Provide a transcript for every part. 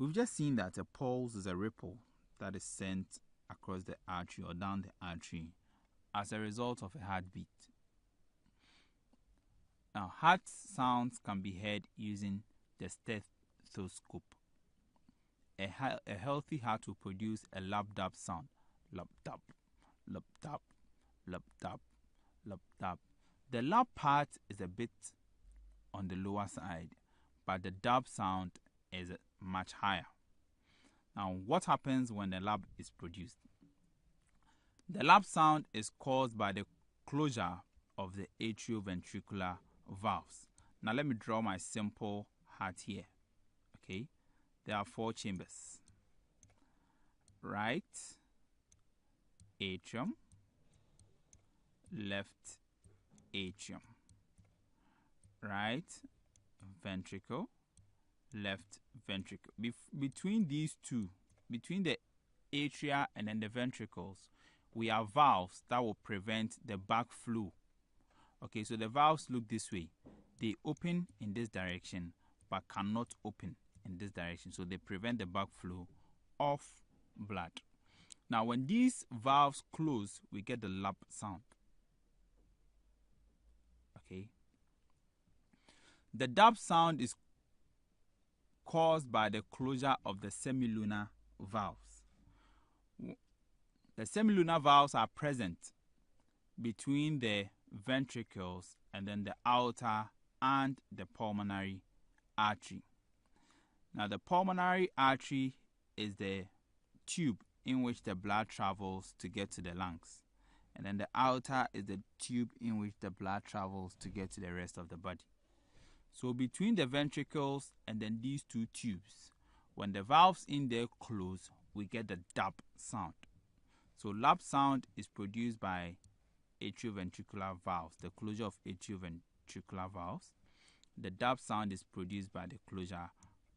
We've just seen that a pulse is a ripple that is sent across the artery or down the artery as a result of a heartbeat. Now, heart sounds can be heard using the stethoscope. A healthy heart will produce a lap-dap sound. Lap-dap, lap-dap, lap-dap, lap-dap. The lap part is a bit on the lower side, but the dap sound is much higher. Now, what happens when the lap is produced? The lap sound is caused by the closure of the atrioventricular valves. Now, let me draw my simple heart here. Okay, there are 4 chambers. Right atrium, left atrium, right ventricle, left ventricle. Between these two, between the atria and then the ventricles, we have valves that will prevent the backflow. Okay, so the valves look this way. They open in this direction but cannot open in this direction, so they prevent the backflow of blood. Now, when these valves close, we get the lap sound. Okay. The dap sound is caused by the closure of the semilunar valves. The semilunar valves are present between the ventricles and then the aorta and the pulmonary artery. Now, the pulmonary artery is the tube in which the blood travels to get to the lungs, and then the aorta is the tube in which the blood travels to get to the rest of the body. So between the ventricles and then these two tubes, when the valves in there close, we get the dap sound. So lap sound is produced by atrioventricular valves, the closure of atrioventricular valves. The dap sound is produced by the closure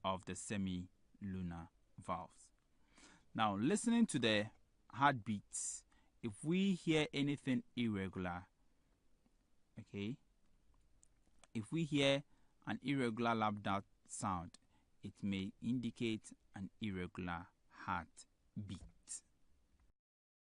of the semilunar valves. Now, listening to the heartbeats, if we hear anything irregular, okay, if we hear an irregular lap-dap sound, it may indicate an irregular heartbeat.